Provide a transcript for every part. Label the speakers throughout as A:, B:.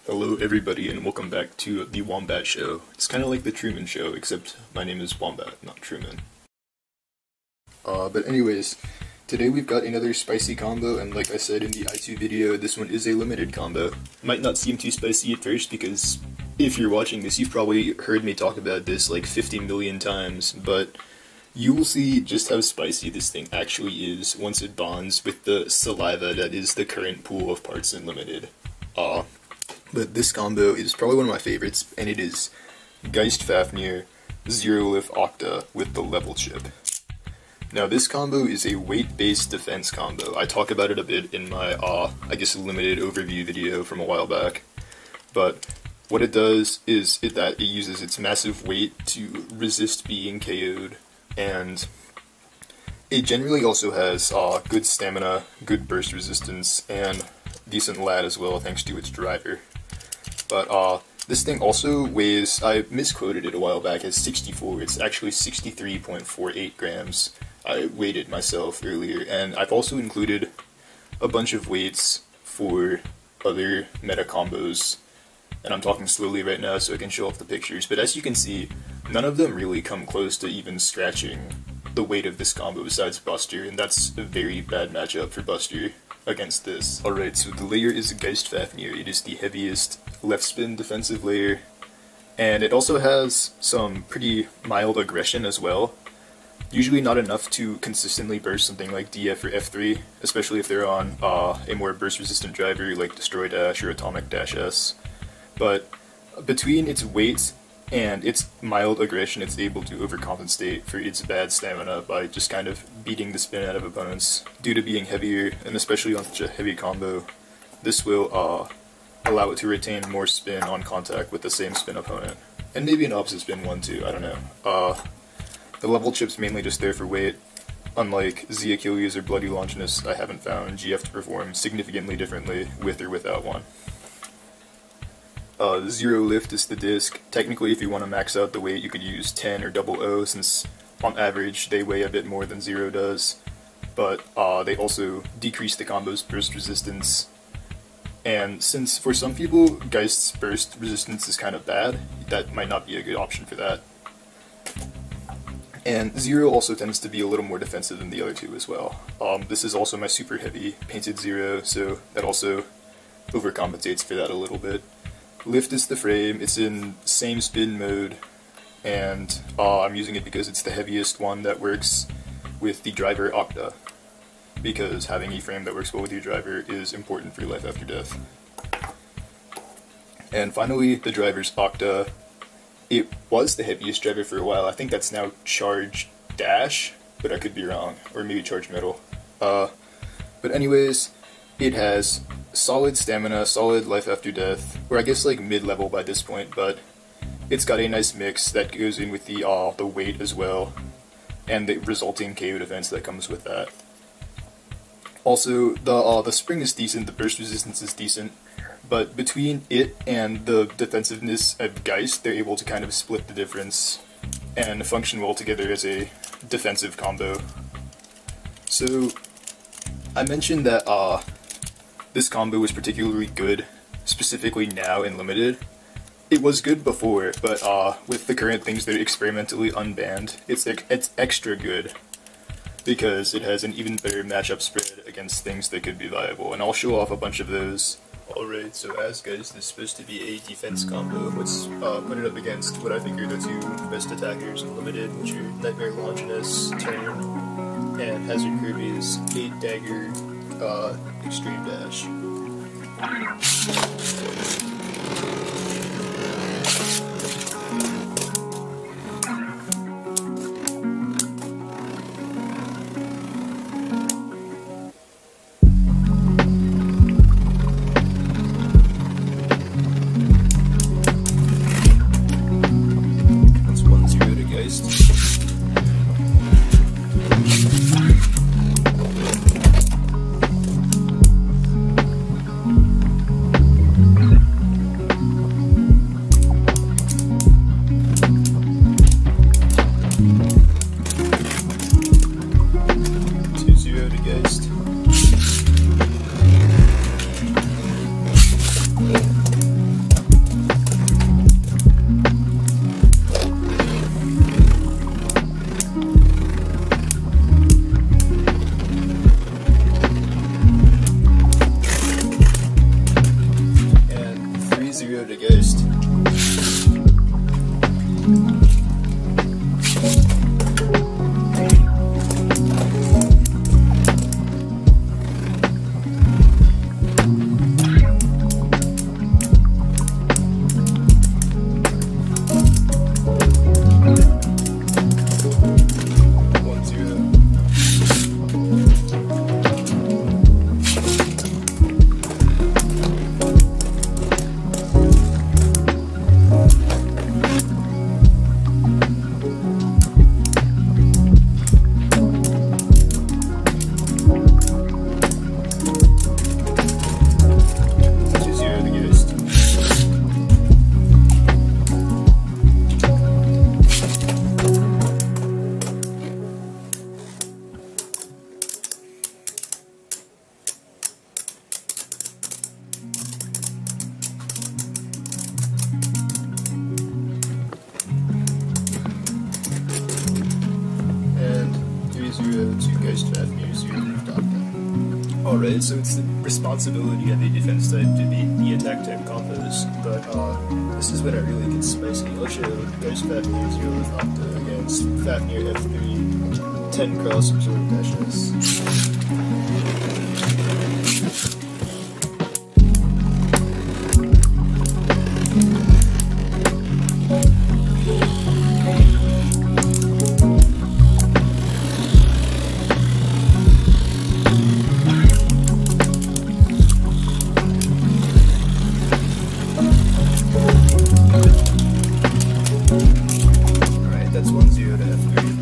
A: Hello everybody and welcome back to the Wombat Show. It's kind of like the Truman Show, except my name is Wombat, not Truman. But anyways, today we've got another spicy combo, and like I said in the I2 video, this one is a limited combo. Might not seem too spicy at first because if you're watching this, you've probably heard me talk about this like 50 million times, but you will see just how spicy this thing actually is once it bonds with the saliva that is the current pool of parts in limited. But this combo is probably one of my favorites, and it is Geist Fafir Zero Lift O'cta with the level chip. Now this combo is a weight-based defense combo. I talk about it a bit in my, I guess limited overview video from a while back. But what it does is that it uses its massive weight to resist being KO'd, and it generally also has good stamina, good burst resistance, and decent lat as well thanks to its driver. But this thing also weighs, I misquoted it a while back as 64, it's actually 63.48 grams. I weighed it myself earlier, and I've also included a bunch of weights for other meta combos, and I'm talking slowly right now so I can show off the pictures, but as you can see, none of them really come close to even scratching the weight of this combo besides Buster, and that's a very bad matchup for Buster against this. Alright, so the layer is Geist Fafir. It is the heaviest left spin defensive layer, and it also has some pretty mild aggression as well. Usually not enough to consistently burst something like DF or F3, especially if they're on a more burst resistant driver like Destroy Dash or Atomic Dash S. But between its weight and its mild aggression, it's able to overcompensate for its bad stamina by just kind of beating the spin out of opponents. Due to being heavier, and especially on such a heavy combo, this will allow it to retain more spin on contact with the same spin opponent. And maybe an opposite spin one too, I don't know. The level chip's mainly just there for weight. Unlike Z Achilles or Bloody Longinus, I haven't found GF to perform significantly differently with or without one. Zero lift is the disc. Technically, if you want to max out the weight, you could use 10 or 00, since on average they weigh a bit more than Zero does. But they also decrease the combo's burst resistance. And since for some people Geist's burst resistance is kind of bad, that might not be a good option for that. And Zero also tends to be a little more defensive than the other two as well. This is also my super heavy painted Zero, so that also overcompensates for that a little bit. Lift is the frame, it's in same spin mode, and I'm using it because it's the heaviest one that works with the driver O'cta, because having a frame that works well with your driver is important for life after death. And finally, the driver's O'cta. It was the heaviest driver for a while. I think that's now Charge Dash, but I could be wrong, or maybe Charge Metal. But anyways, it has solid stamina, solid life after death, or I guess like mid-level by this point, but it's got a nice mix that goes in with the weight as well, and the resulting KO defense that comes with that. Also, the spring is decent, the burst resistance is decent, but between it and the defensiveness of Geist, they're able to kind of split the difference and function well together as a defensive combo. So, I mentioned that this combo was particularly good, specifically now in Limited. It was good before, but with the current things that are experimentally unbanned, it's extra good, because it has an even better matchup spread against things that could be viable, and I'll show off a bunch of those. Alright, so as Geist is supposed to be a defense combo, let's put it up against what I think are the two best attackers in Limited, which are Nightmare Longinus, Turn, and Hazard Kirby's 8 Dagger Extreme Dash. That's 1-0 to Geist. Geist.
B: Alright, so it's the responsibility of a defense type to beat the attack type combos, but this is when it really gets spicy. I'll show Geist Fafir 0 with O'cta against Fafir F3, 10 cross absorb dashes. That's 1-0 to F3.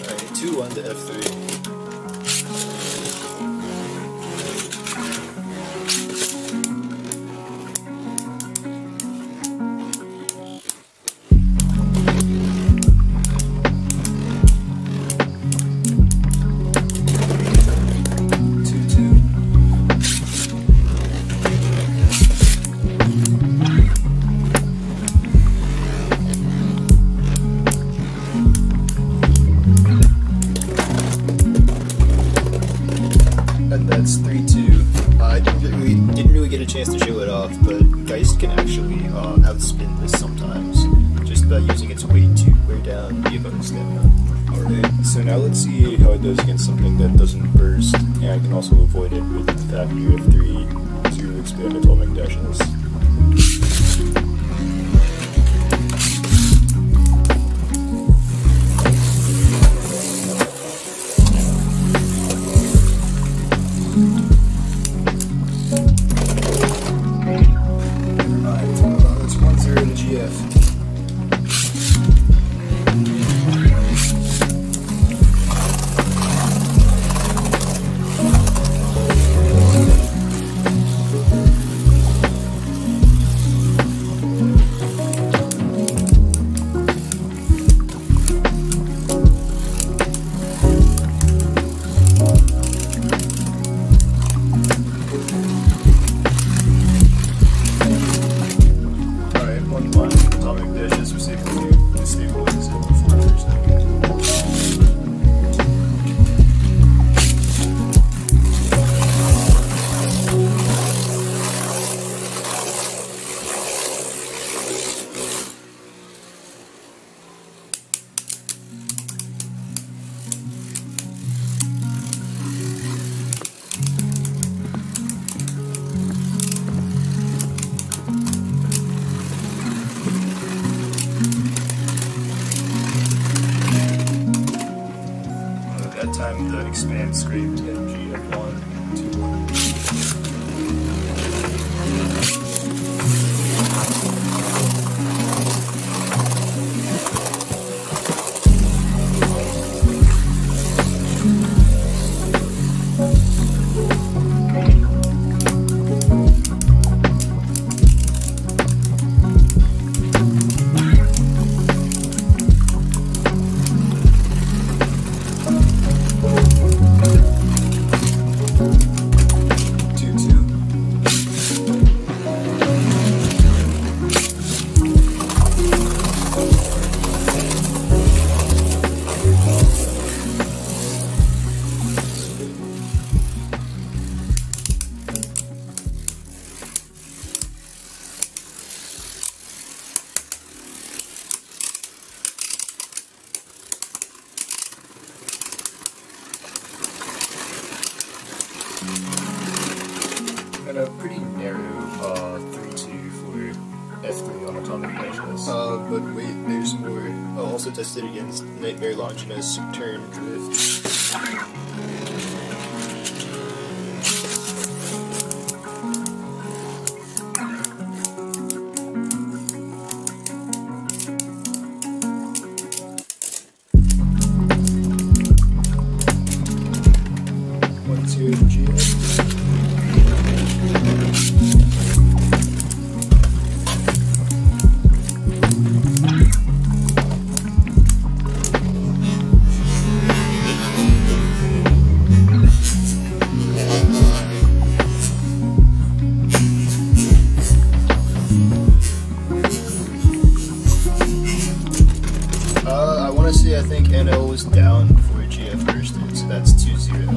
B: Alright, 2-1 to F3. And that's 3-2. I didn't really get a chance to show it off, but Geist can actually outspin this sometimes, just by using its weight to wear down the opponent's stamina. Alright, so now let's see how it does against something that doesn't burst, and I can also avoid it with Fafir F3 to expand atomic dashes. Time the expand scraped MG F1 2-1. also tested against Nightmare Longinus, Turn, Drift. I think NL was down before GF bursted, so that's 2-0.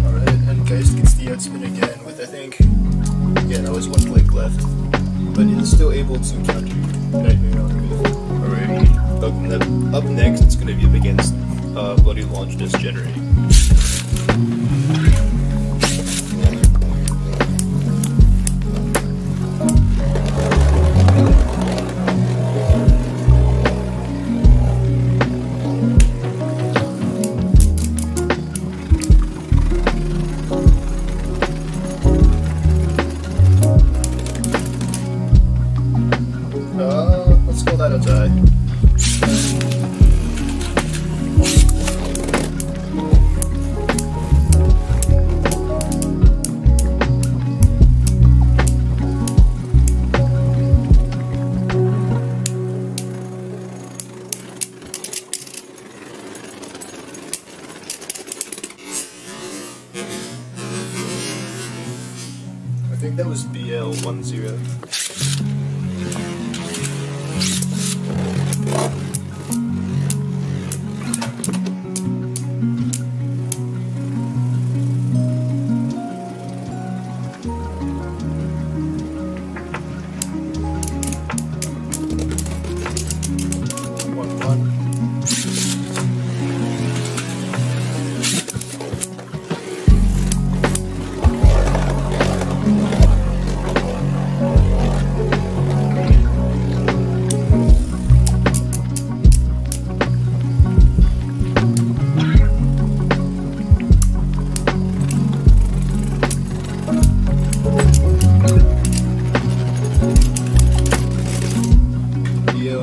B: Alright, and Geist gets the outspin again with, I think, yeah, that was one click left. But it's still able to counter Nightmare on Drift. Alrighty, up next it's going to be up against Bloody Longinus Generate. Let's call that a tie. I think that was BL 1-0.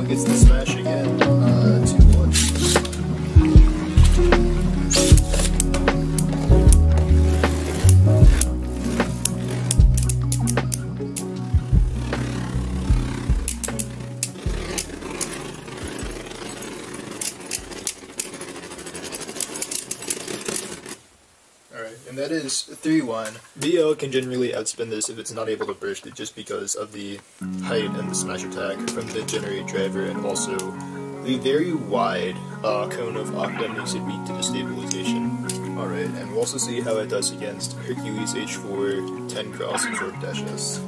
B: Gets the smash again, 2-1. Alright, and that is 3-1. BL can generally outspin this if it's not able to burst it just because of the height and the smash attack from the Generate driver, and also the very wide cone of O'cta makes it weak to destabilization. Alright, and we'll also see how it does against Hercules H4, 10 cross, absorb dash S.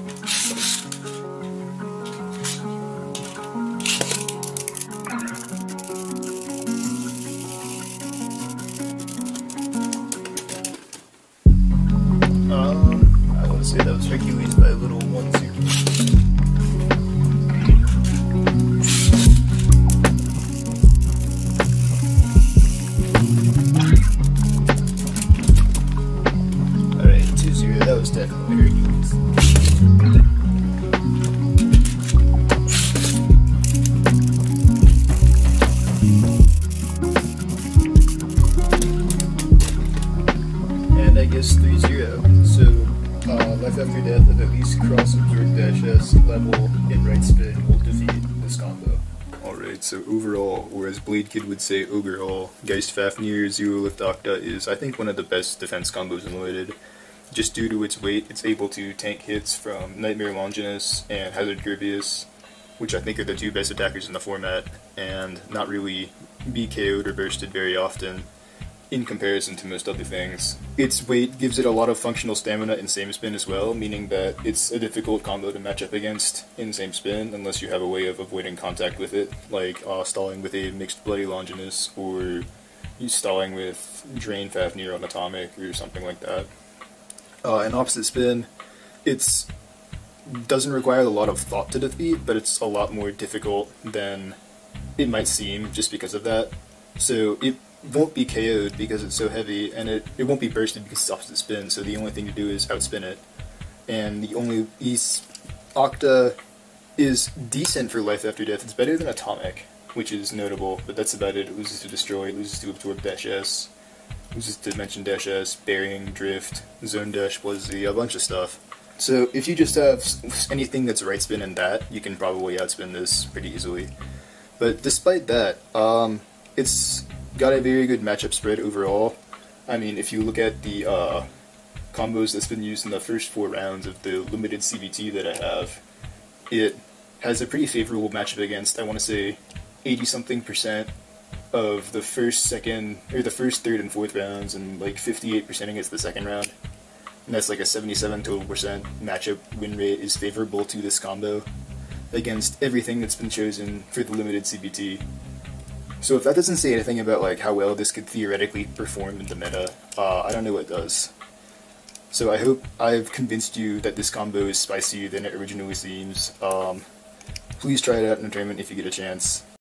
B: I want to say that was Hercules by a little 1-0. Alright, 2-0, that was definitely Hercules. And I guess 3-0. So, life after death of at least cross absorb dash S level in right spin will defeat this combo.
A: Alright, so overall, or as Blade Kid would say, overall, Geist Fafir Zero Lift O'cta is, I think, one of the best defense combos in Limited. Just due to its weight, it's able to tank hits from Nightmare Longinus and Hazard Grievous, which I think are the two best attackers in the format, and not really be KO'd or bursted very often in comparison to most other things. Its weight gives it a lot of functional stamina in same spin as well, meaning that it's a difficult combo to match up against in same spin unless you have a way of avoiding contact with it, like stalling with a mixed Bloody Longinus or he's stalling with Drain, Fafir, on Atomic, or something like that. And Opposite Spin, it's doesn't require a lot of thought to defeat, but it's a lot more difficult than it might seem just because of that. So it won't be KO'd because it's so heavy, and it won't be bursted because it's Opposite Spin, so the only thing to do is outspin it. And Ωcta is decent for life after death. It's better than Atomic, which is notable, but that's about it. It loses to Destroy, it loses to Absorb -S, loses to Dimension -S, Bearing, Drift, Zone Dash, Blizzy, a bunch of stuff. So if you just have anything that's right spin and that, you can probably outspin this pretty easily. But despite that, it's got a very good matchup spread overall. I mean, if you look at the combos that's been used in the first 4 rounds of the limited CBT that I have, it has a pretty favorable matchup against, I want to say, 80-something% of the first, second, or the first, third, and fourth rounds, and like 58% against the second round. And that's like a 77 total percent matchup win rate is favorable to this combo against everything that's been chosen for the limited CBT. So if that doesn't say anything about like how well this could theoretically perform in the meta, I don't know what does. So I hope I've convinced you that this combo is spicier than it originally seems. Please try it out in a tournament if you get a chance.